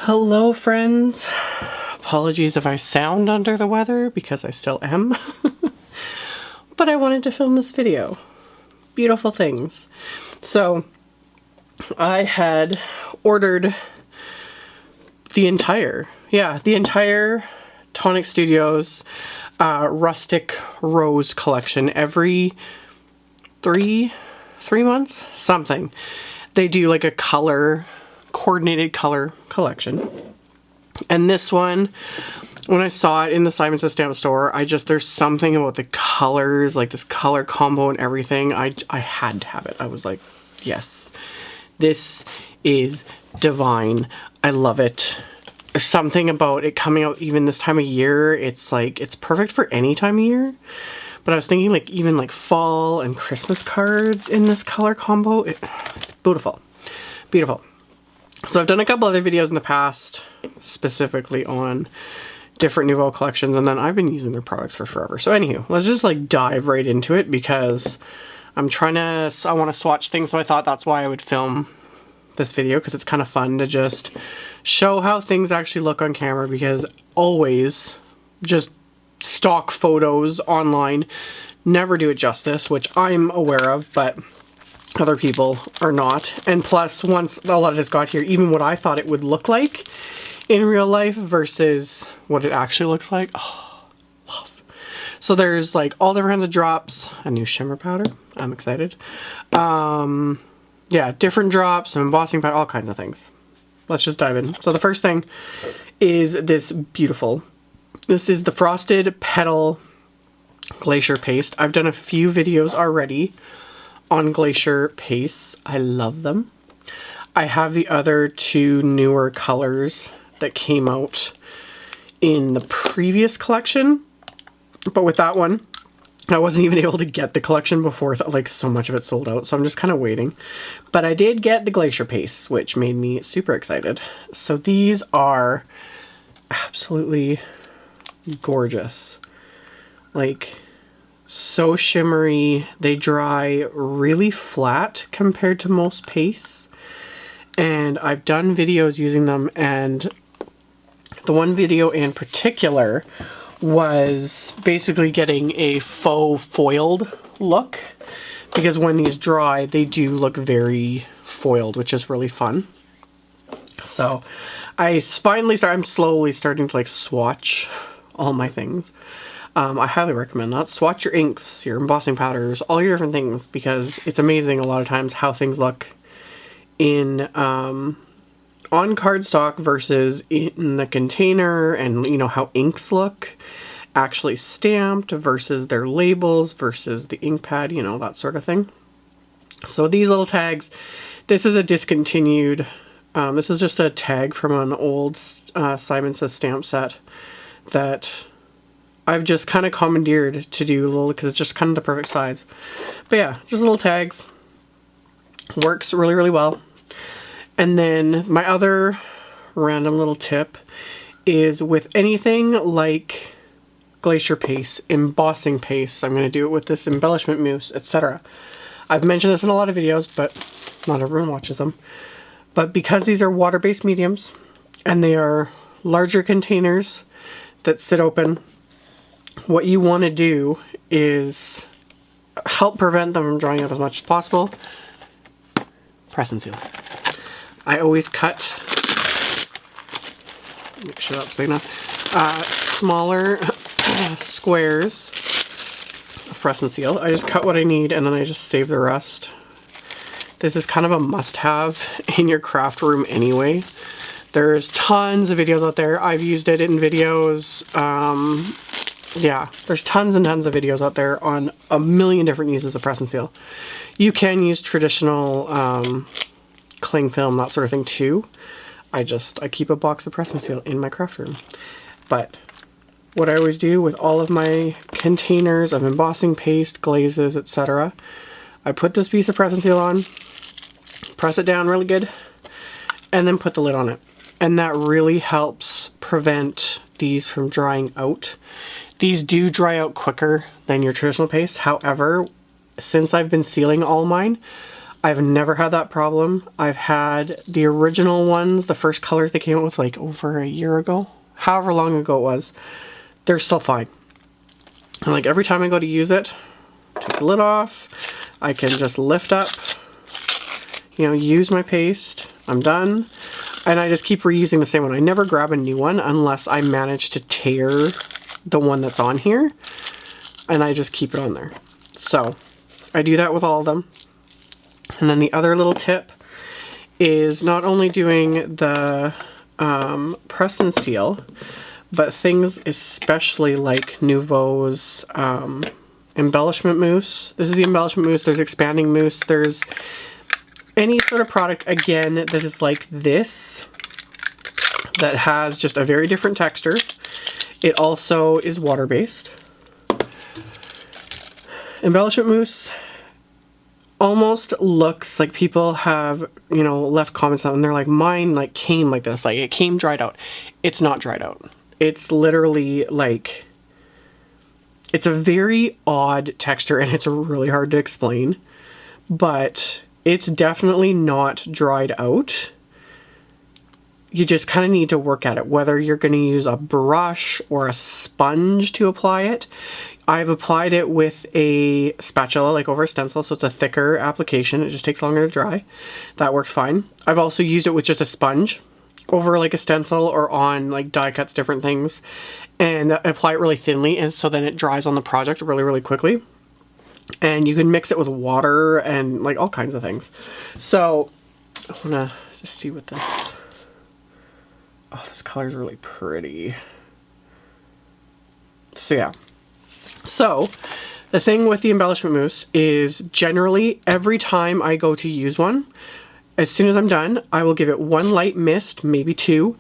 Hello friends, apologies if I sound under the weather because I still am, but I wanted to film this video. Beautiful things. So I had ordered the entire Tonic Studios Rustic Rose collection every three months, something. They do like a coordinated color collection. And this one, when I saw it in the Simon Says Stamp store, there's something about the colors, like this color combo and everything. I had to have it. I was like, yes, this is divine. I love it. There's something about it coming out even this time of year. It's like, it's perfect for any time of year. But I was thinking like even like fall and Christmas cards in this color combo. It's beautiful. Beautiful. So I've done a couple other videos in the past, specifically on different Nouveau collections, and then I've been using their products for forever. So anywho, let's just like dive right into it because I want to swatch things, so I thought that's why I would film this video, because it's kind of fun to just show how things actually look on camera, because always just stock photos online never do it justice, which I'm aware of, but other people are not. And plus, once a lot of this got here, even what I thought it would look like in real life versus what it actually looks like, oh, love. So there's like all different kinds of drops, a new shimmer powder, I'm excited. Yeah, different drops, some embossing powder, all kinds of things. Let's just dive in. So the first thing is this this is the Frosted Petal Glacier paste. I've done a few videos already on Glacier pastes. I love them. I have the other two newer colors that came out in the previous collection, but with that one I wasn't even able to get the collection before like so much of it sold out, so I'm just kind of waiting. But I did get the Glacier pastes, which made me super excited. So these are absolutely gorgeous, like so shimmery. They dry really flat compared to most pastes, and I've done videos using them, and the one video in particular was basically getting a faux foiled look, because when these dry they do look very foiled, which is really fun. So I'm slowly starting to like swatch all my things. I highly recommend that. Swatch your inks, your embossing powders, all your different things, because it's amazing a lot of times how things look in on cardstock versus in the container, and you know how inks look actually stamped versus their labels versus the ink pad, you know, that sort of thing. So these little tags, this is a discontinued, this is just a tag from an old Simon Says stamp set that I've just kind of commandeered to do a little, because it's just kind of the perfect size. But yeah, just little tags. Works really, really well. And then my other random little tip is with anything like Glacier paste, embossing paste, I'm going to do it with this Embellishment Mousse, etc. I've mentioned this in a lot of videos, but not everyone watches them. But because these are water-based mediums, and they are larger containers that sit open, what you want to do is help prevent them from drying out as much as possible. Press and seal. I always cut, make sure that's big enough, smaller squares of press and seal. I just cut what I need and then I just save the rest. This is kind of a must-have in your craft room anyway. There's tons of videos out there. I've used it in videos. Yeah, there's tons and tons of videos out there on a million different uses of press and seal. You can use traditional cling film, that sort of thing too. I keep a box of press and seal in my craft room. But what I always do with all of my containers of embossing paste, glazes, etc., I put this piece of press and seal on, press it down really good, and then put the lid on it. And that really helps prevent these from drying out. These do dry out quicker than your traditional paste. However, since I've been sealing all mine, I've never had that problem. I've had the original ones, the first colors they came out with like over a year ago, however long ago it was. They're still fine. And like every time I go to use it, take the lid off, I can just lift up, you know, use my paste, I'm done. And I just keep reusing the same one. I never grab a new one unless I manage to tear the one that's on here, and I just keep it on there. So I do that with all of them. And then the other little tip is not only doing the press and seal, but things especially like Nouveau's Embellishment Mousse. This is the Embellishment Mousse. There's Expanding Mousse. There's any sort of product, again, that is like this, that has just a very different texture. It also is water-based. Embellishment Mousse almost looks like people have, you know, left comments on, and they're like, mine like came like this, like it came dried out. It's not dried out. It's literally like, it's a very odd texture and it's really hard to explain, but it's definitely not dried out. You just kind of need to work at it, whether you're going to use a brush or a sponge to apply it. I've applied it with a spatula, like over a stencil, so it's a thicker application. It just takes longer to dry. That works fine. I've also used it with just a sponge over like a stencil or on like die cuts, different things, and apply it really thinly, and so then it dries on the project really, really quickly. And you can mix it with water and like all kinds of things. So I want to just see what this, oh, this color is really pretty. So yeah. So the thing with the Embellishment Mousse is generally every time I go to use one, as soon as I'm done, I will give it one light mist, maybe two,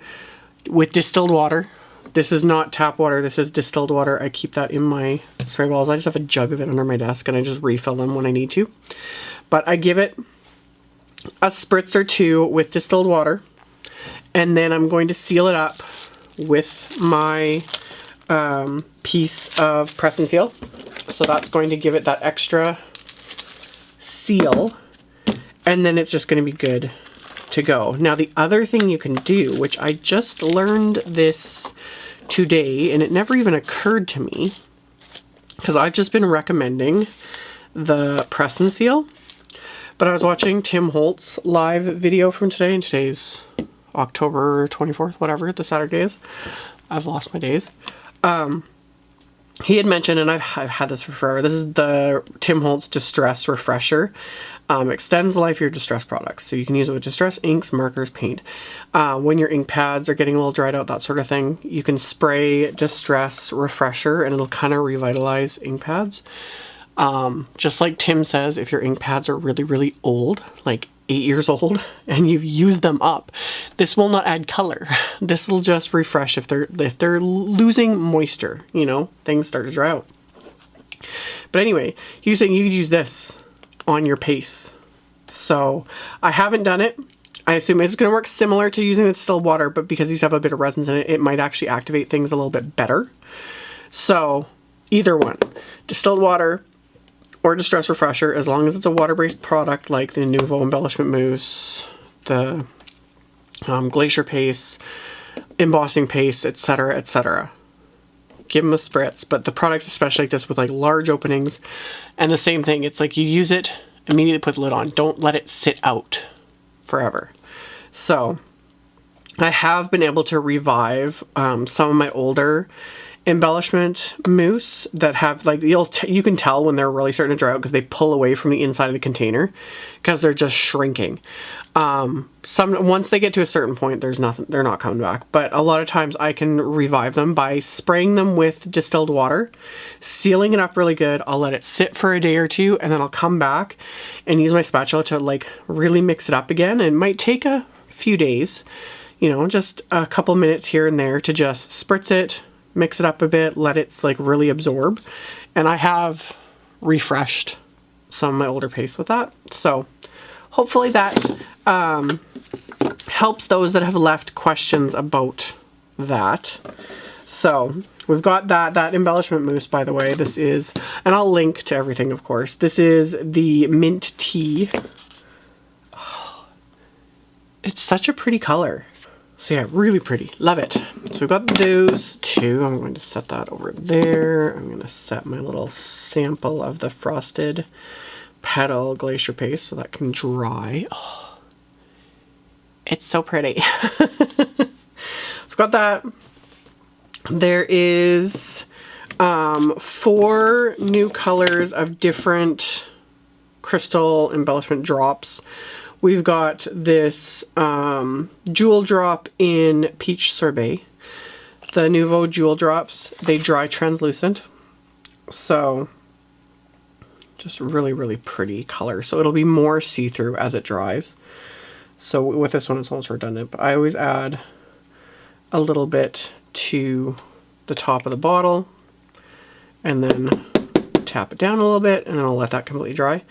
with distilled water. This is not tap water, this is distilled water. I keep that in my spray balls. I just have a jug of it under my desk and I just refill them when I need to. But I give it a spritz or two with distilled water, and then I'm going to seal it up with my piece of press and seal. So that's going to give it that extra seal, and then it's just going to be good to go. Now the other thing you can do, which I just learned this today, and it never even occurred to me, because I've just been recommending the press and seal, but I was watching Tim Holtz live video from today, and today's October 24th, whatever the Saturday is. I've lost my days. He had mentioned, and I've had this for forever, this is the Tim Holtz Distress Refresher. Extends the life of your distress products. So you can use it with distress inks, markers, paint. When your ink pads are getting a little dried out, that sort of thing, you can spray Distress Refresher and it'll kind of revitalize ink pads. Just like Tim says, if your ink pads are really, really old, like 8 years old, and you've used them up, this will not add color. This will just refresh if they're losing moisture, you know, things start to dry out. But anyway, he was saying you could use this on your paste. So I haven't done it. I assume it's going to work similar to using the distilled water, but because these have a bit of resins in it, it might actually activate things a little bit better. So either one, distilled water or Distress Refresher, as long as it's a water-based product like the Nouveau Embellishment Mousse, the Glacier paste, embossing paste, etc., etc. Give them a spritz, but the products, especially like this with like large openings, and the same thing, it's like you use it, immediately put the lid on. Don't let it sit out forever. So I have been able to revive some of my older embellishment mousse that have like, you can tell when they're really starting to dry out because they pull away from the inside of the container because they're just shrinking. Once they get to a certain point, there's nothing, they're not coming back. But a lot of times I can revive them by spraying them with distilled water, sealing it up really good. I'll let it sit for a day or two, and then I'll come back and use my spatula to like really mix it up again. It might take a few days, you know, just a couple minutes here and there to just spritz it, mix it up a bit, let it like really absorb. And I have refreshed some of my older paste with that. So hopefully that helps those that have left questions about that. So we've got that embellishment mousse, by the way. This is, and I'll link to everything, of course. This is the mint tea it's such a pretty color. So yeah, really pretty. Love it. So we've got those two. I'm going to set that over there. I'm going to set my little sample of the Frosted Petal Glacier paste so that can dry. Oh, it's so pretty. So got that. There is 4 new colors of different crystal embellishment drops. We've got this jewel drop in Peach Sorbet. The Nuvo jewel drops, they dry translucent. So just really, really pretty color. So it'll be more see-through as it dries. So with this one, it's almost redundant, but I always add a little bit to the top of the bottle and then tap it down a little bit, and then I'll let that completely dry.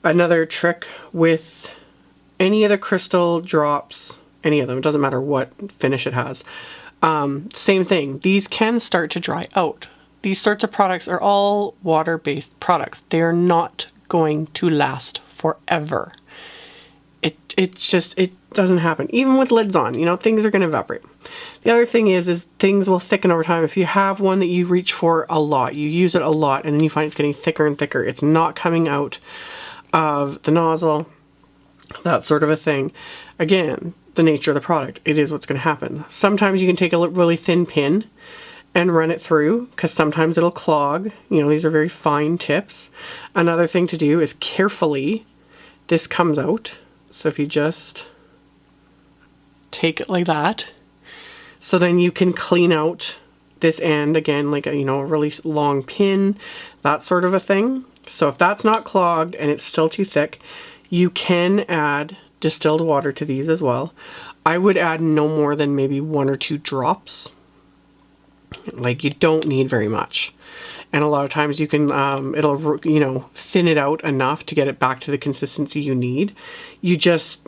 Another trick with any of the crystal drops, any of them, it doesn't matter what finish it has. Same thing, these can start to dry out. These sorts of products are all water-based products. They are not going to last forever. It doesn't happen. Even with lids on, you know, things are going to evaporate. The other thing is things will thicken over time. If you have one that you reach for a lot, you use it a lot, and then you find it's getting thicker and thicker, it's not coming out of the nozzle, that sort of a thing. Again, the nature of the product, it is what's going to happen. Sometimes you can take a really thin pin and run it through, because sometimes it'll clog. You know, these are very fine tips. Another thing to do is carefully, this comes out. So if you just take it like that, so then you can clean out this end again, like a, you know, a really long pin, that sort of a thing. So if that's not clogged and it's still too thick, you can add distilled water to these as well. I would add no more than maybe 1 or 2 drops. Like, you don't need very much. And a lot of times you can, it'll, you know, thin it out enough to get it back to the consistency you need. You just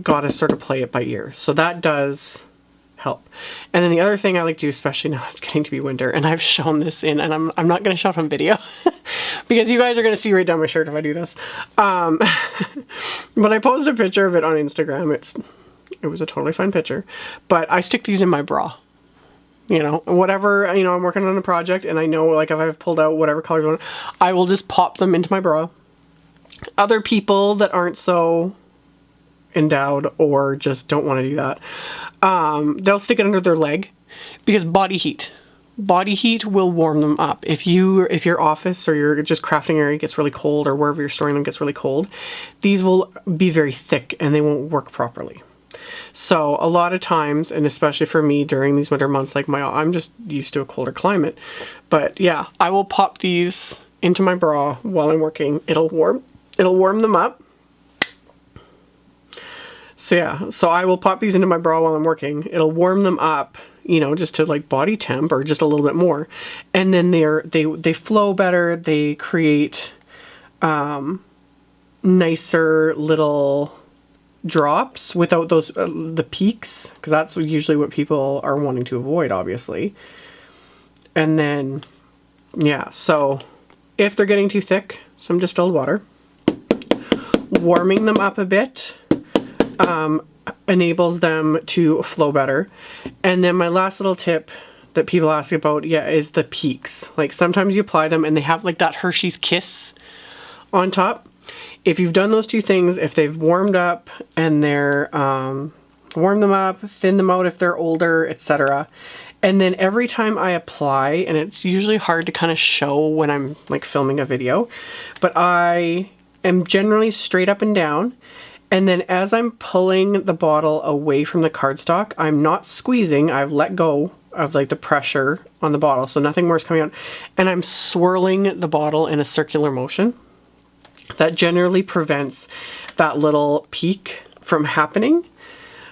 gotta sort of play it by ear. So that does help. And then the other thing I like to do, especially now it's getting to be winter, and I've shown this in, and I'm not gonna show it on video because you guys are gonna see right down my shirt if I do this. But I posted a picture of it on Instagram. It was a totally fine picture, but I stick these in my bra. You know, whatever, you know, I'm working on a project and I know, like, if I've pulled out whatever colors I want, I will just pop them into my bra. Other people that aren't so endowed or just don't want to do that, they'll stick it under their leg, because body heat will warm them up. If your office or your just crafting area gets really cold, or wherever you're storing them gets really cold, these will be very thick and they won't work properly. So a lot of times, and especially for me during these winter months, like I'm just used to a colder climate, but yeah, I will pop these into my bra while I'm working. It'll warm them up. So yeah, so I will pop these into my bra while I'm working. It'll warm them up, you know, just to like body temp or just a little bit more. And then they flow better. They create nicer little drops without those the peaks, because that's usually what people are wanting to avoid, obviously. And then yeah, so if they're getting too thick, some distilled water, warming them up a bit enables them to flow better. And then my last little tip that people ask about, yeah, is the peaks. Like, sometimes you apply them and they have like that Hershey's Kiss on top. If you've done those two things, if they've warmed up and they're warm them up, thin them out if they're older, etc. And then every time I apply, and it's usually hard to kind of show when I'm like filming a video, but I am generally straight up and down. And then as I'm pulling the bottle away from the cardstock, I'm not squeezing, I've let go of like the pressure on the bottle, so nothing more is coming out. And I'm swirling the bottle in a circular motion. That generally prevents that little peak from happening.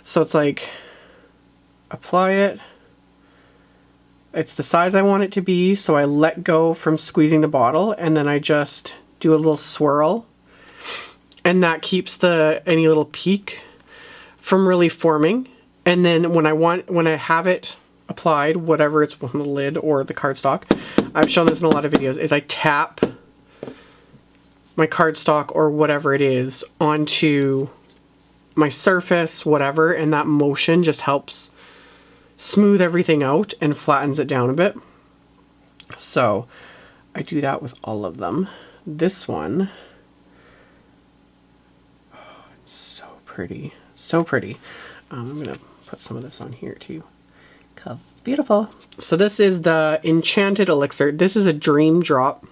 So it's like, apply it. It's the size I want it to be, so I let go from squeezing the bottle, and then I just do a little swirl. And that keeps any little peak from really forming. And then when I have it applied, whatever it's on the lid or the cardstock, I've shown this in a lot of videos, is I tap my cardstock or whatever it is onto my surface, whatever, and that motion just helps smooth everything out and flattens it down a bit. So I do that with all of them. This one, oh, it's so pretty, so pretty. I'm gonna put some of this on here too. Beautiful. So this is the Enchanted Elixir. This is a dream drop.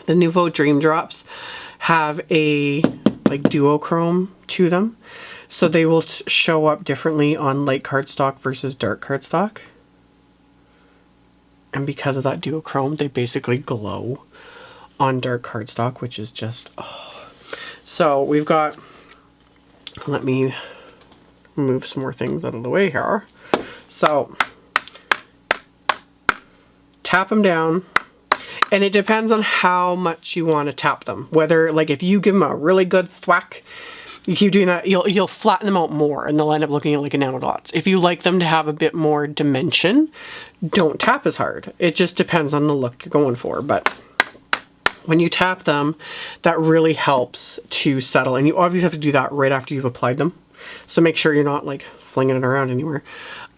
The Nouveau dream drops have a like duochrome to them, so they will show up differently on light cardstock versus dark cardstock. And because of that duochrome, they basically glow on dark cardstock, which is just, oh. So we've got, let me move some more things out of the way here. So tap them down, and it depends on how much you want to tap them. Whether, like, if you give them a really good thwack, you keep doing that, you'll flatten them out more and they'll end up looking like enamel dots. If you like them to have a bit more dimension, don't tap as hard. It just depends on the look you're going for. But when you tap them, that really helps to settle. And you obviously have to do that right after you've applied them. So make sure you're not like flinging it around anywhere.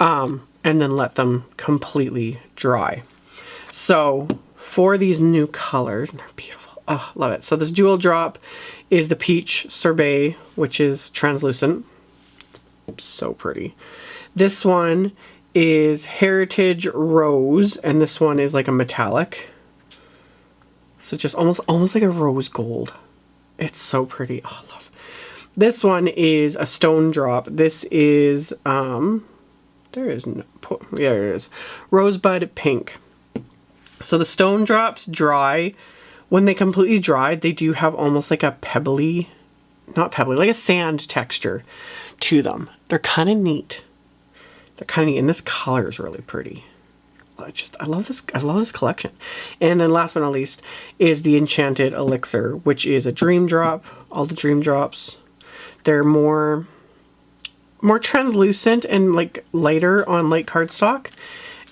And then let them completely dry. So for these new colors, and they're beautiful, oh, love it. So this dual drop is the Peach Sorbet, which is translucent. So pretty. This one is Heritage Rose, and this one is like a metallic. So just almost like a rose gold. It's so pretty. Oh, I love it. This one is a Stone Drop. This is, there is no, yeah, there it is. Rosebud Pink. So the Stone Drops dry. When they completely dry, they do have almost like a pebbly, not pebbly, like a sand texture to them. They're kind of neat. They're kind of neat, and this color is really pretty. I love this collection. And then last but not least is the Enchanted Elixir, which is a dream drop. All the dream drops, they're more translucent and like lighter on light cardstock,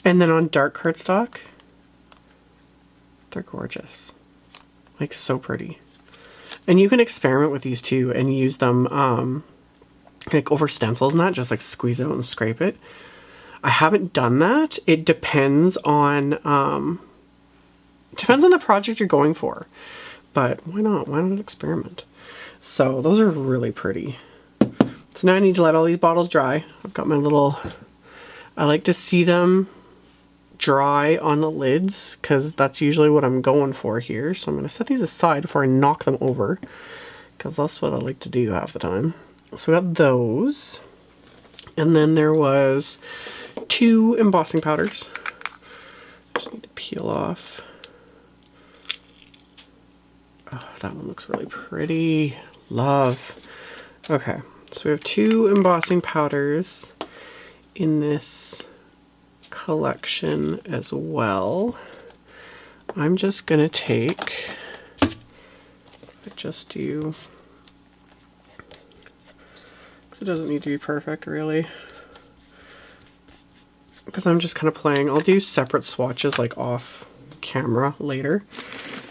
and then on dark cardstock, they're gorgeous. Like, so pretty. And you can experiment with these too and use them like over stencils and that, just like squeeze it out and scrape it. I haven't done that. It depends on the project you're going for. But why not? Why not experiment? So those are really pretty. So now I need to let all these bottles dry. I've got my little, I like to see them dry on the lids because that's usually what I'm going for here. So I'm going to set these aside before I knock them over because that's what I like to do half the time. So we got those, and then there was 2 embossing powders. Just need to peel off. Oh, that one looks really pretty. Love. Okay, so we have 2 embossing powders in this collection as well. I'm just gonna take, just do, it doesn't need to be perfect really, because I'm just kind of playing. I'll do separate swatches like off camera later.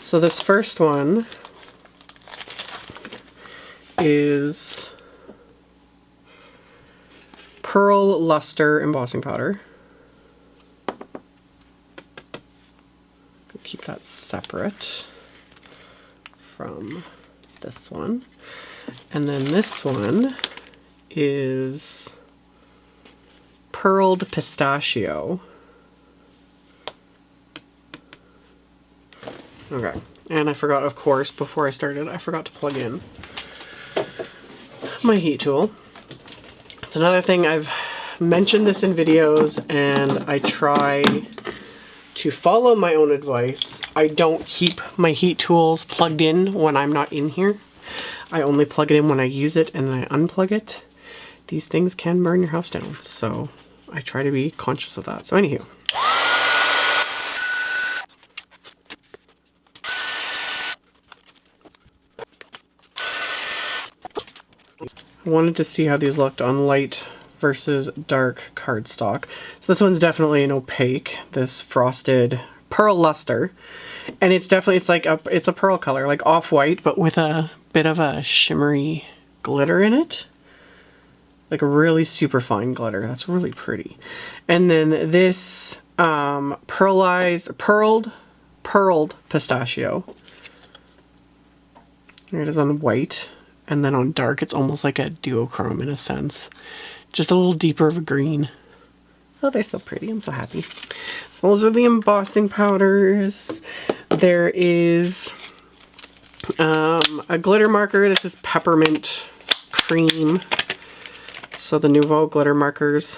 So this first one is Pearl Luster Embossing Powder. Keep that separate from this one. And then this one is Pearled Pistachio. Okay, and I forgot, of course, before I started, I forgot to plug in my heat tool. It's another thing, I've mentioned this in videos, and I try to follow my own advice. I don't keep my heat tools plugged in when I'm not in here. I only plug it in when I use it, and then I unplug it. These things can burn your house down, so I try to be conscious of that. So anywho. I wanted to see how these looked on light versus dark cardstock. So this one's definitely an opaque, this frosted Pearl Luster. And it's definitely, it's a pearl color, like off-white, but with a bit of a shimmery glitter in it. like a really super fine glitter. That's really pretty. And then this pearled pistachio. There it is on white, and then on dark it's almost like a duochrome in a sense. Just a little deeper of a green. Oh, they're so pretty. I'm so happy. So those are the embossing powders. There is a glitter marker. This is Peppermint Cream. So the Nouveau glitter markers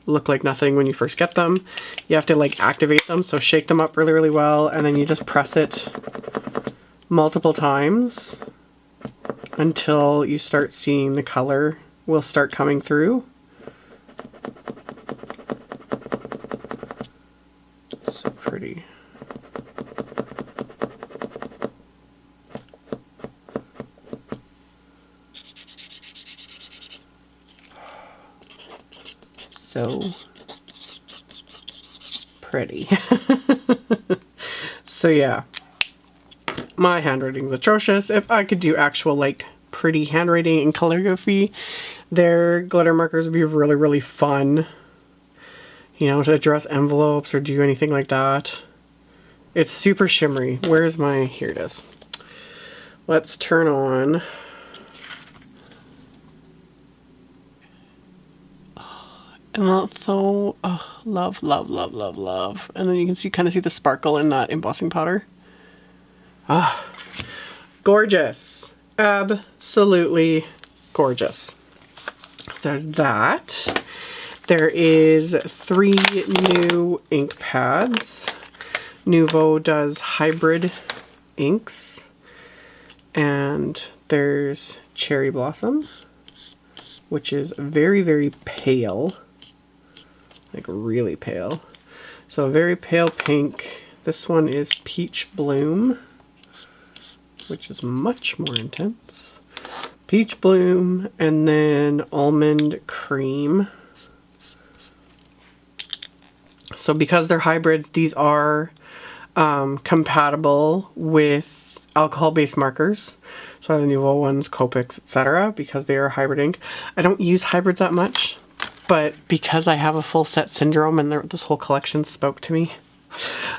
look like nothing when you first get them. You have to like activate them, so shake them up really, really well, and then you just press it multiple times until you start seeing the color will start coming through. So pretty. So pretty. So yeah, my handwriting's atrocious. If I could do actual like pretty handwriting and calligraphy, their glitter markers would be really, really fun. You know, to dress envelopes or do anything like that. It's super shimmery. Where's my, here it is. Let's turn on. And that's so, oh, love, love, love, love, love. And then you can see, kind of see the sparkle in that embossing powder. Ah, gorgeous. Absolutely gorgeous. So there's that. There is 3 new ink pads. Nuvo does hybrid inks. And there's Cherry Blossom, which is very, very pale. Like really pale. So a very pale pink. This one is Peach Bloom, which is much more intense. Peach Bloom, and then Almond Cream. So because they're hybrids, these are compatible with alcohol-based markers. So I have the Nouveau ones, Copics, etc. because they are hybrid ink. I don't use hybrids that much, but because I have a full set syndrome and this whole collection spoke to me,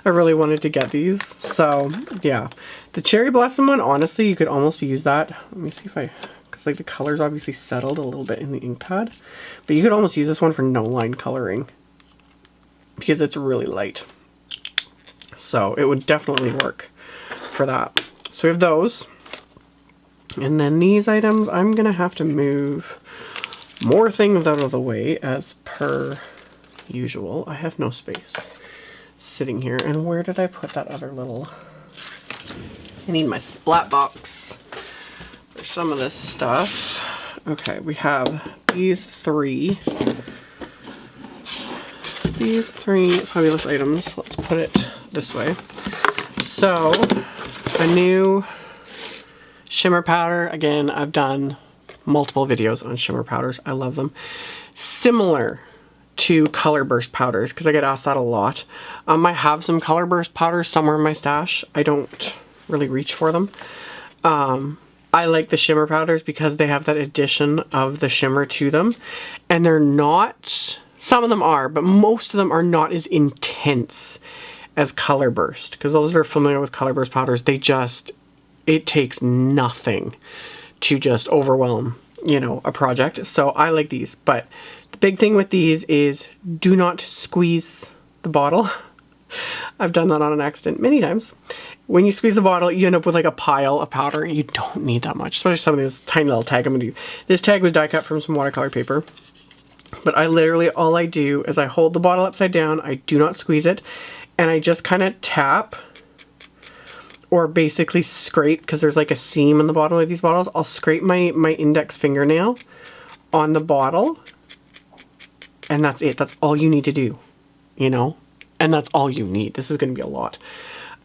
I really wanted to get these. So yeah, the Cherry Blossom one, honestly, you could almost use that. Let me see if I, because like the color's obviously settled a little bit in the ink pad, but you could almost use this one for no line coloring because it's really light. So it would definitely work for that. So we have those. And then these items, I'm gonna have to move more things out of the way as per usual. I have no space sitting here. And where did I put that other little, I need my splat box for some of this stuff. Okay, we have these 3. These 3 fabulous items. Let's put it this way. So, a new shimmer powder. Again, I've done multiple videos on shimmer powders. I love them. Similar to color burst powders, because I get asked that a lot. I have some color burst powders somewhere in my stash. I don't really reach for them. I like the shimmer powders because they have that addition of the shimmer to them. And they're not, some of them are, but most of them are not as intense as color burst. Because those that are familiar with color burst powders, they just, it takes nothing to just overwhelm, you know, a project. So I like these, but the big thing with these is do not squeeze the bottle. I've done that on an accident many times. When you squeeze the bottle, you end up with like a pile of powder. You don't need that much, especially some of this tiny little tag I'm gonna do. This tag was die cut from some watercolor paper, but I literally, all I do is I hold the bottle upside down, I do not squeeze it, and I just kind of tap or basically scrape, because there's like a seam in the bottom of these bottles. I'll scrape my index fingernail on the bottle, and that's it. That's all you need to do, you know? And that's all you need. This is going to be a lot.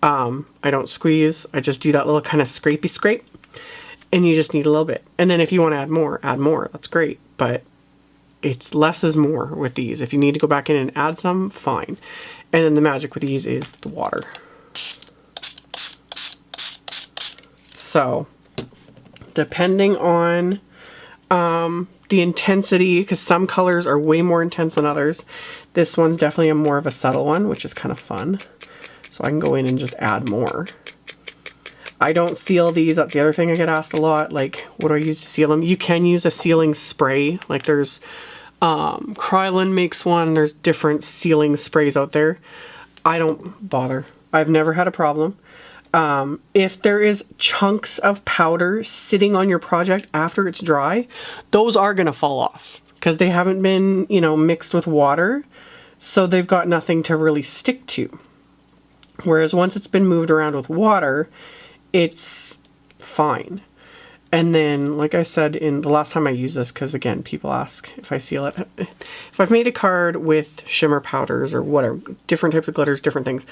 I don't squeeze. I just do that little kind of scrapey scrape, and you just need a little bit. And then if you want to add more. That's great. But it's less is more with these. If you need to go back in and add some, fine. And then the magic with these is the water. So, depending on the intensity, because some colors are way more intense than others. This one's definitely a more of a subtle one, which is kind of fun. So I can go in and just add more. I don't seal these. That's the other thing I get asked a lot. Like, what do I use to seal them? You can use a sealing spray. Like there's, Krylon makes one. There's different sealing sprays out there. I don't bother. I've never had a problem. If there is chunks of powder sitting on your project after it's dry, those are going to fall off because they haven't been, you know, mixed with water. So they've got nothing to really stick to. Whereas once it's been moved around with water, it's fine. And then, like I said in the last time I used this, because again, people ask if I seal it. If I've made a card with shimmer powders or whatever, different types of glitters, different things,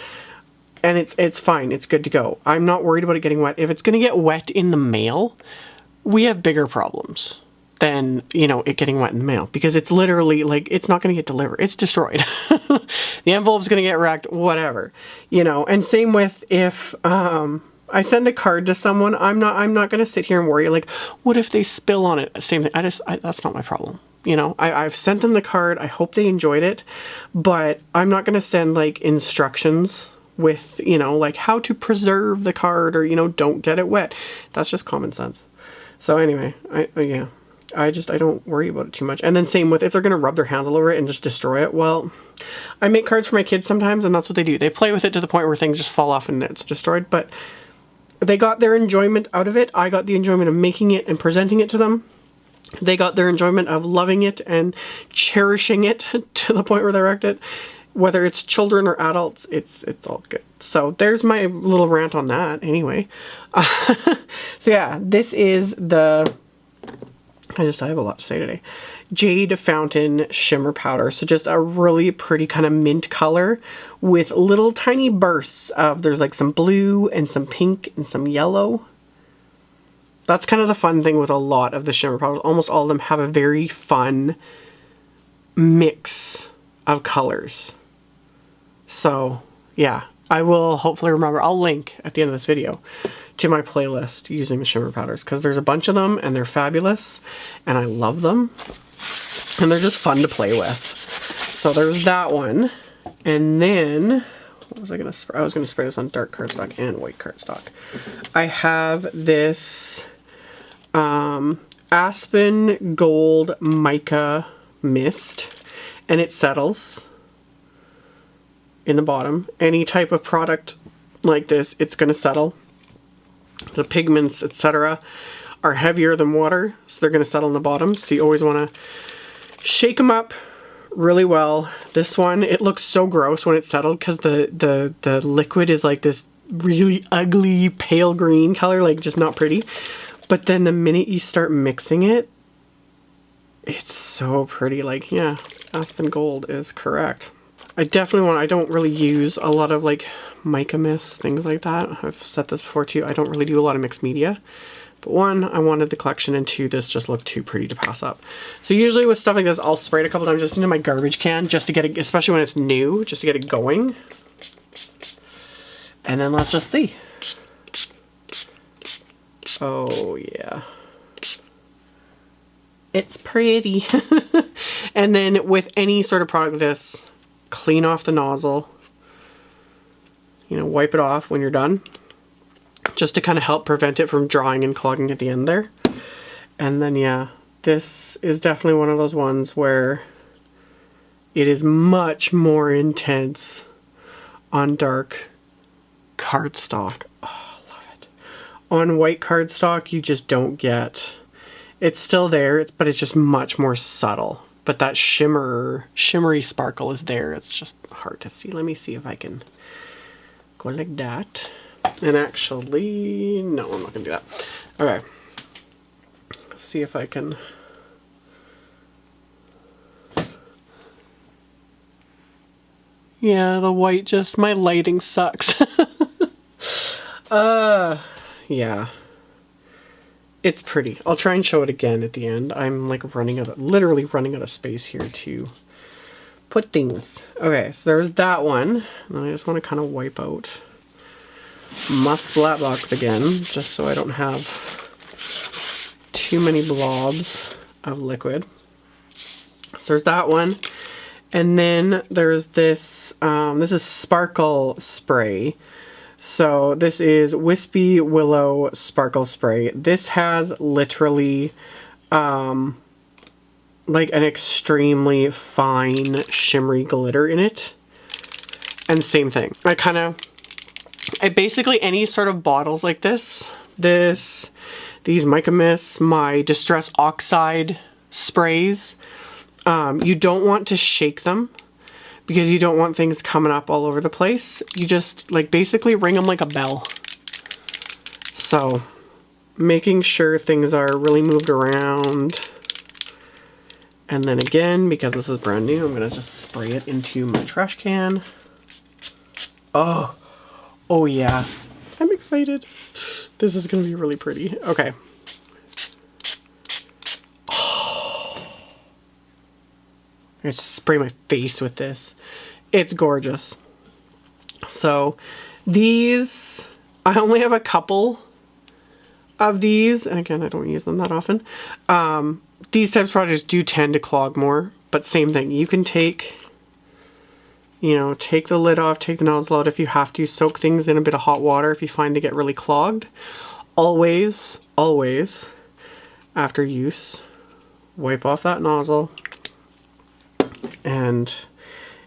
and it's fine, it's good to go. I'm not worried about it getting wet. If it's going to get wet in the mail, we have bigger problems than, you know, it getting wet in the mail, because it's literally like, it's not going to get delivered. It's destroyed. The envelope's going to get wrecked, whatever, you know. And same with if, I send a card to someone, I'm not going to sit here and worry, like, what if they spill on it? Same thing. That's not my problem. You know, I've sent them the card. I hope they enjoyed it, but I'm not going to send like instructions with, you know, like how to preserve the card or, you know, don't get it wet. That's just common sense. So anyway, I don't worry about it too much. And then same with if they're going to rub their hands all over it and just destroy it. Well, I make cards for my kids sometimes, and that's what they do. They play with it to the point where things just fall off and it's destroyed, but they got their enjoyment out of it. I got the enjoyment of making it and presenting it to them. They got their enjoyment of loving it and cherishing it to the point where they wrecked it. Whether it's children or adults, it's all good. So there's my little rant on that anyway. So yeah, this is the, I have a lot to say today. Jade Fountain Shimmer Powder. So just a really pretty kind of mint color with little tiny bursts of, there's like some blue and some pink and some yellow. That's kind of the fun thing with a lot of the shimmer powders. Almost all of them have a very fun mix of colors. So yeah, I will hopefully remember, I'll link at the end of this video to my playlist using the shimmer powders, because there's a bunch of them and they're fabulous and I love them and they're just fun to play with. So there's that one. And then what was I gonna spray? I was gonna spray this on dark cardstock and white cardstock. I have this Aspen Gold Mica Mist, and it settles in the bottom. Any type of product like this, it's gonna settle. The pigments, etc., are heavier than water, so they're gonna settle in the bottom. So you always wanna shake them up really well. This one, it looks so gross when it's settled because the liquid is like this really ugly pale green color, like just not pretty. But then the minute you start mixing it, it's so pretty. Like, yeah, Aspen Gold is correct. I definitely want, I don't really use a lot of like mica mists, things like that. I've said this before too. I don't really do a lot of mixed media. But one, I wanted the collection, and two, this just looked too pretty to pass up. So usually with stuff like this, I'll spray it a couple times just into my garbage can, just to get it, especially when it's new, just to get it going. And then let's just see. Oh yeah. It's pretty. And then with any sort of product like this, clean off the nozzle. You know, wipe it off when you're done, just to kind of help prevent it from drying and clogging at the end there. And then yeah, this is definitely one of those ones where it is much more intense on dark cardstock. Oh, I love it. On white cardstock, you just don't get, it's still there, but it's just much more subtle. But that shimmery sparkle is there. It's just hard to see. Let me see if I can go like that. And actually, no, I'm not gonna do that. Okay. Let's see if I can. Yeah, the white just, my lighting sucks. Yeah. It's pretty. I'll try and show it again at the end. I'm like literally running out of space here to put things. Okay, so there's that one. And I just want to kind of wipe out my splat box again, just so I don't have too many blobs of liquid. So there's that one. And then there's this, this is Sparkle Spray. So this is Wispy Willow Sparkle Spray. This has literally like an extremely fine shimmery glitter in it. And same thing. I basically, any sort of bottles like this, these Mica Mists, my Distress Oxide sprays, you don't want to shake them because you don't want things coming up all over the place. You just like basically ring them like a bell. So making sure things are really moved around. And then again, because this is brand new, I'm gonna just spray it into my trash can. Oh yeah, I'm excited. This is gonna be really pretty. Okay. I just spray my face with this. It's gorgeous. So these, I only have a couple of these, and again, I don't use them that often. These types of products do tend to clog more, but same thing. You can take, you know, take the lid off, take the nozzle out if you have to, soak things in a bit of hot water if you find they get really clogged. Always, always, after use, wipe off that nozzle, and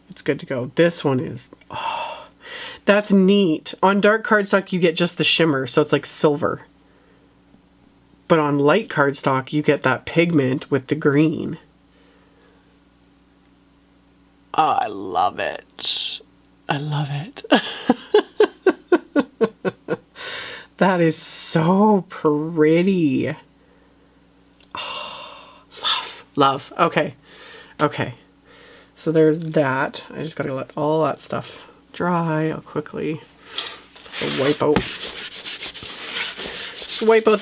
it's good to go. This one is, oh, that's neat. On dark cardstock, you get just the shimmer, so it's like silver. But on light cardstock, you get that pigment with the green. Oh, I love it. I love it. That is so pretty. Oh, love, love. Okay, okay. So there's that. I just gotta let all that stuff dry. I'll quickly just wipe out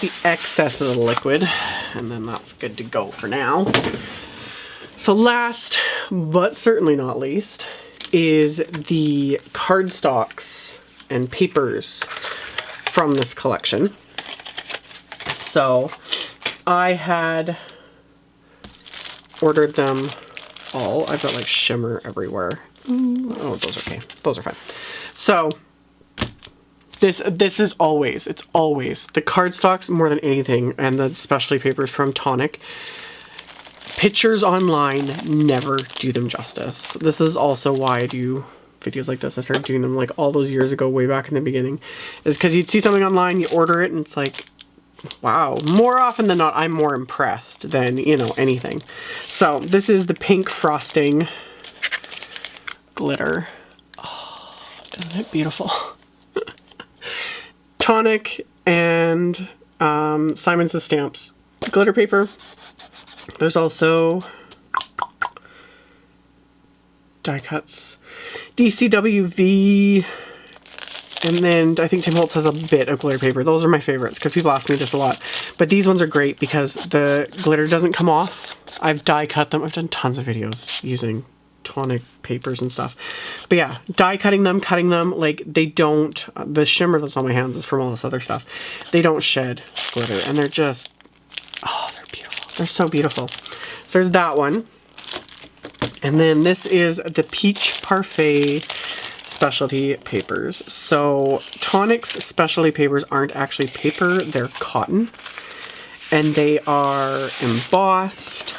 the excess of the liquid, and then that's good to go for now. So last, but certainly not least, is the cardstocks and papers from this collection. So I had ordered them all. I've got like shimmer everywhere. Oh, those are okay. Those are fine. So this is always, it's always the cardstocks more than anything, and the specialty papers from Tonic. Pictures online never do them justice. This is also why I do videos like this. I started doing them like all those years ago, way back in the beginning, is because you'd see something online, you order it, and it's like, wow. More often than not, I'm more impressed than, you know, anything. So this is the pink frosting glitter. Oh, isn't it beautiful? Tonic and Simon's Stamps glitter paper. There's also die cuts, DCWV, and then I think Tim Holtz has a bit of glitter paper. Those are my favorites because people ask me this a lot. But these ones are great because the glitter doesn't come off. I've die cut them. I've done tons of videos using Tonic papers and stuff. But yeah, die cutting them, like they don't, the shimmer that's on my hands is from all this other stuff. They don't shed glitter, and they're just, oh, they're beautiful. They're so beautiful. So there's that one. And then this is the Peach Parfait specialty papers. So Tonic's specialty papers aren't actually paper, they're cotton. And they are embossed.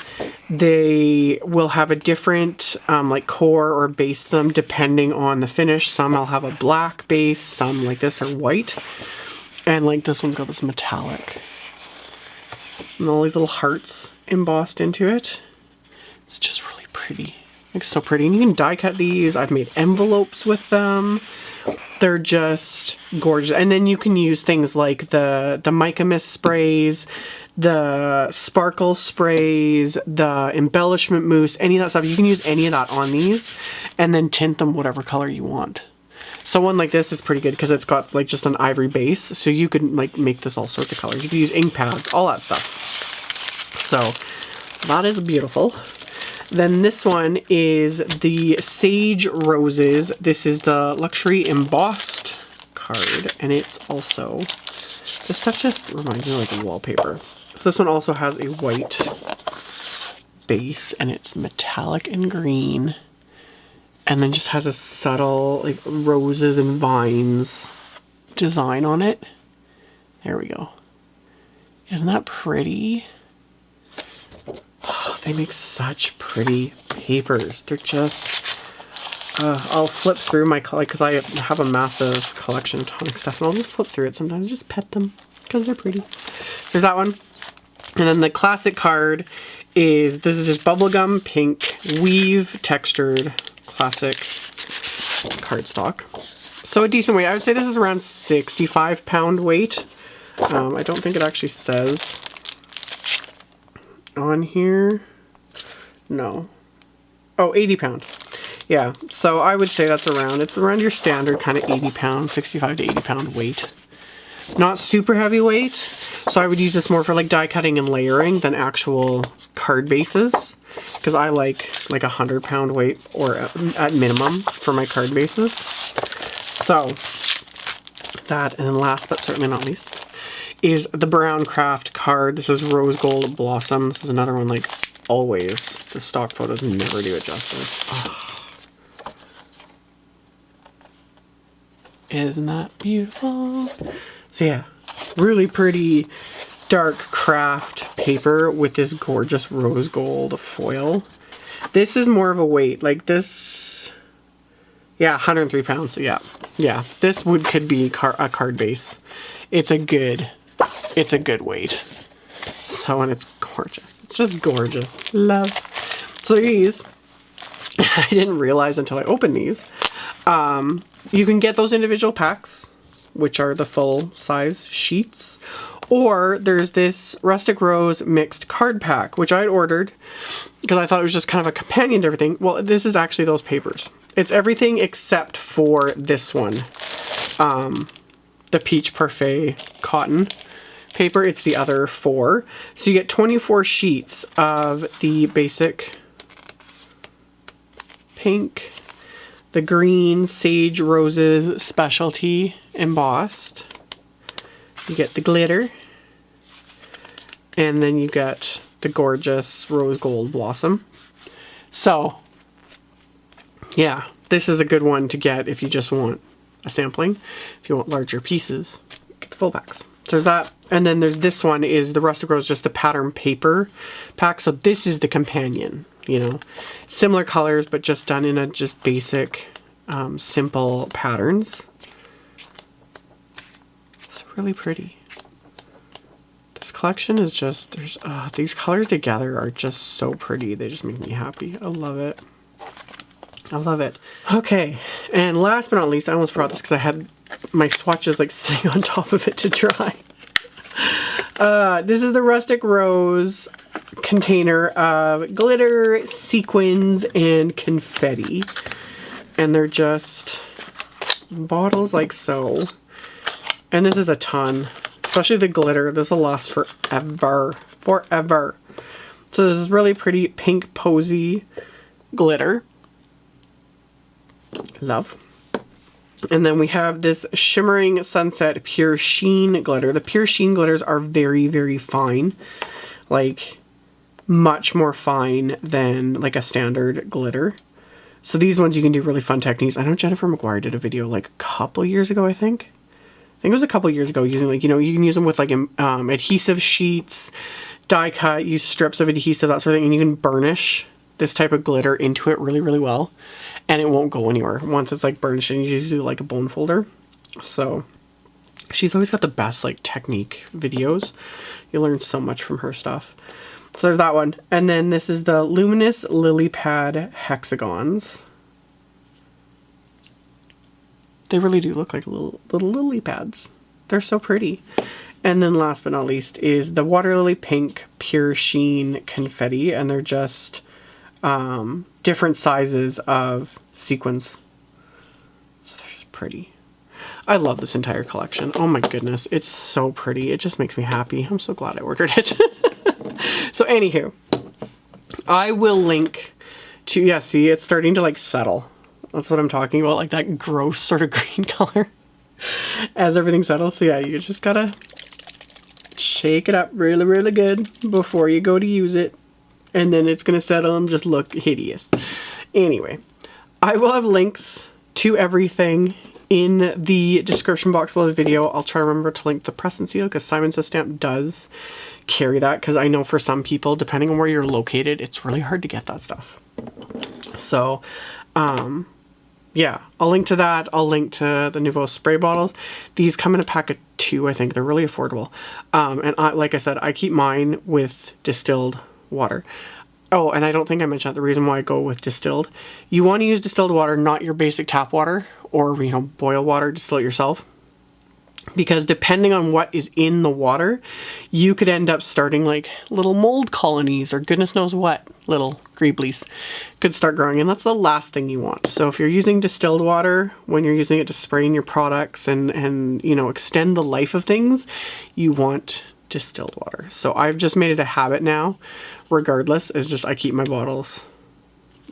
They will have a different like core or base to them depending on the finish. Some I'll have a black base, some like this are white. And like this one's got this metallic. And all these little hearts embossed into it. It's just really pretty. It's so pretty. And you can die cut these. I've made envelopes with them. They're just gorgeous. And then you can use things like the Mica Mist sprays, the sparkle sprays, the embellishment mousse, any of that stuff. You can use any of that on these and then tint them whatever color you want. So one like this is pretty good because it's got like just an ivory base. So you can like make this all sorts of colors. You can use ink pads, all that stuff. So that is beautiful. Then this one is the Sage Roses. This is the Luxury Embossed card, and it's also, this stuff just reminds me of like a wallpaper. So this one also has a white base and it's metallic and green. And then just has a subtle like roses and vines design on it. There we go. Isn't that pretty? Oh, they make such pretty papers. They're just... I'll flip through my, because I have a massive collection of Tonic stuff, and I'll just flip through it sometimes, just pet them, because they're pretty. There's that one. And then the classic card is, this is just Bubblegum Pink Weave Textured Classic Cardstock. So a decent weight. I would say this is around 65 pound weight. I don't think it actually says on here. No. Oh, 80 pound. Yeah, so I would say that's around, it's around your standard kind of 80 pound, 65 to 80 pound weight. Not super heavy weight, so I would use this more for like die cutting and layering than actual card bases, because I like 100 pound weight or at minimum for my card bases. So that, and then last but certainly not least, is the brown Kraft card. This is Rose Gold Blossom. This is another one like always. The stock photos never do it justice. Oh. Isn't that beautiful? So yeah, really pretty dark Kraft paper with this gorgeous rose gold foil. This is more of a weight, like this, yeah, 103 pounds, so yeah, this could be a card base. It's a good weight. So, and it's gorgeous. It's just gorgeous. Love. So these, I didn't realize until I opened these, you can get those individual packs, which are the full size sheets, or there's this Rustic Rose mixed card pack, which I'd ordered because I thought it was just kind of a companion to everything. Well, this is actually those papers. It's everything except for this one, the Peach Parfait cotton paper. It's the other 4. So you get 24 sheets of the basic pink, the green Sage Roses Specialty Embossed. You get the glitter. And then you get the gorgeous Rose Gold Blossom. So, yeah, this is a good one to get if you just want a sampling. If you want larger pieces, get the full packs. So there's that. And then there's this one is the Rustic Rose, just the pattern paper pack. So this is the companion, you know. Similar colors, but just done in a just basic, simple patterns. It's really pretty. This collection is just, there's, these colors together are just so pretty. They just make me happy. I love it. I love it. Okay, and last but not least, I almost forgot this because I had my swatches like sitting on top of it to dry. This is the Rustic Rose container of glitter, sequins, and confetti. And they're just bottles like so. And this is a ton, especially the glitter. This will last forever, forever. So this is really pretty pink posy glitter. Love. And then we have this Shimmering Sunset Pure Sheen glitter. The Pure Sheen glitters are very, very fine. Like, much more fine than like a standard glitter. So these ones you can do really fun techniques. I know Jennifer McGuire did a video like a couple years ago, I think it was a couple years ago, using like, you know, you can use them with like adhesive sheets, die cut, use strips of adhesive, that sort of thing, and you can burnish this type of glitter into it really, really well. And it won't go anywhere. Once it's like burnished, and you just do like a bone folder. So she's always got the best like technique videos. You learn so much from her stuff. So there's that one. And then this is the Luminous Lily Pad Hexagons. They really do look like little lily pads. They're so pretty. And then last but not least is the Water Lily Pink Pure Sheen Confetti. And they're just different sizes of sequins. So they're just pretty. I love this entire collection. Oh my goodness. It's so pretty. It just makes me happy. I'm so glad I ordered it. So anywho, I will link to, yeah, see, it's starting to like settle. That's what I'm talking about, like that gross sort of green color as everything settles. So yeah, you just gotta Shake it up really, really good before you go to use it. And then it's going to settle and just look hideous. Anyway, I will have links to everything in the description box below the video. I'll try to remember to link the press and seal because Simon Says Stamp does carry that, because I know for some people, depending on where you're located, it's really hard to get that stuff. So, yeah, I'll link to that. I'll link to the Nouveau spray bottles. These come in a pack of 2, I think. They're really affordable. And like I said, I keep mine with distilled water. Oh, and I don't think I mentioned that, the reason why I go with distilled. You want to use distilled water, not your basic tap water or, you know, boil water, distill it yourself. Because depending on what is in the water, you could end up starting like little mold colonies or goodness knows what little greeblies could start growing, and that's the last thing you want. So if you're using distilled water, when you're using it to spray in your products and you know, extend the life of things, you want distilled water. So I've just made it a habit now, regardless, is just I keep my bottles.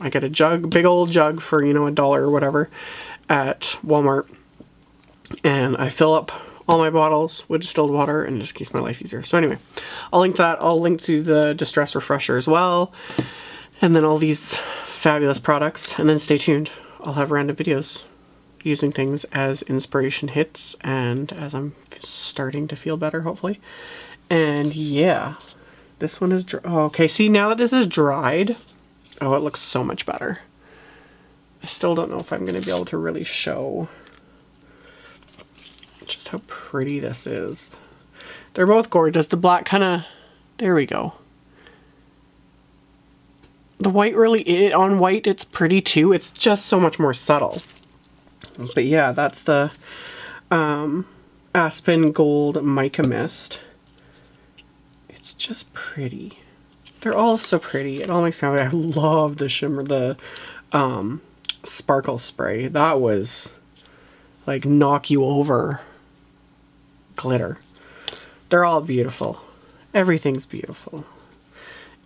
I get a jug, big old jug for, you know, $1 or whatever at Walmart. And I fill up all my bottles with distilled water, and it just keeps my life easier. So anyway, I'll link that. I'll link to the Distress Refresher as well. And then all these fabulous products. And then stay tuned. I'll have random videos using things as inspiration hits and as I'm starting to feel better, hopefully. And yeah, this one is dry. Oh, okay, see, now that this is dried, oh, it looks so much better. I still don't know if I'm going to be able to really show just how pretty this is. They're both gorgeous. The black kind of, there we go. The white really, on white it's pretty too. It's just so much more subtle. But yeah, that's the Aspen Gold Mica Mist. It's just pretty. They're all so pretty. It all makes me happy. I love the shimmer, the sparkle spray. That was like knock you over glitter. They're all beautiful. Everything's beautiful.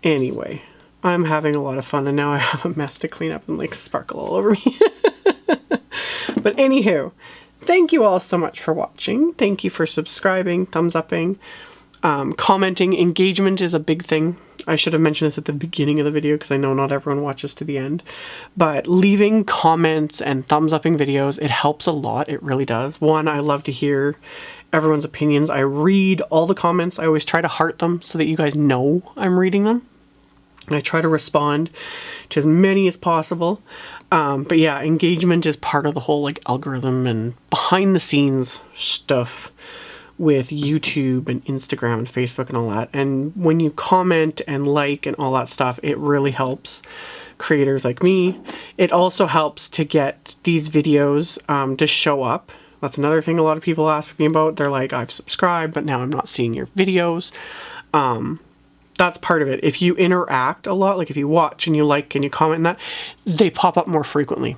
Anyway, I'm having a lot of fun, and now I have a mess to clean up and like sparkle all over me. But anywho, thank you all so much for watching. Thank you for subscribing, thumbs upping, commenting. Engagement is a big thing. I should have mentioned this at the beginning of the video because I know not everyone watches to the end. But leaving comments and thumbs upping videos, it helps a lot. It really does. One, I love to hear everyone's opinions. I read all the comments. I always try to heart them so that you guys know I'm reading them. And I try to respond to as many as possible. But yeah, engagement is part of the whole like algorithm and behind the scenes stuff with YouTube and Instagram and Facebook and all that. And when you comment and like and all that stuff, it really helps creators like me. It also helps to get these videos to show up. That's another thing a lot of people ask me about. They're like, I've subscribed, but now I'm not seeing your videos. That's part of it. If you interact a lot, like if you watch and you like and you comment and that, they pop up more frequently.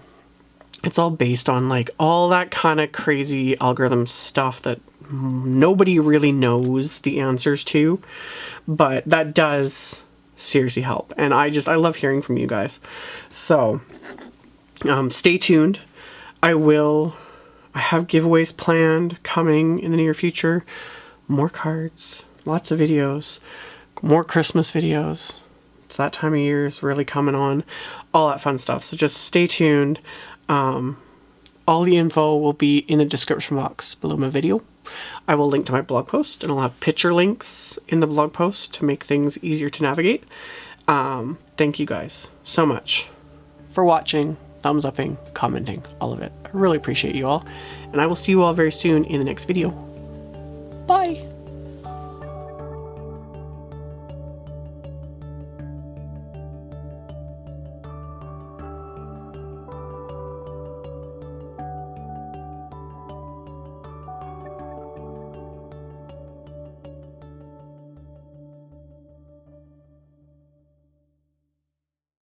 It's all based on like all that kind of crazy algorithm stuff that nobody really knows the answers to, but that does seriously help. And I love hearing from you guys. So stay tuned. I have giveaways planned coming in the near future. More cards, lots of videos, more Christmas videos. It's that time of year is really coming on. All that fun stuff. So just stay tuned. All the info will be in the description box below my video. I will link to my blog post, and I'll have picture links in the blog post to make things easier to navigate. Thank you guys so much for watching, thumbs upping, commenting, all of it. I really appreciate you all, and I will see you all very soon in the next video. Bye!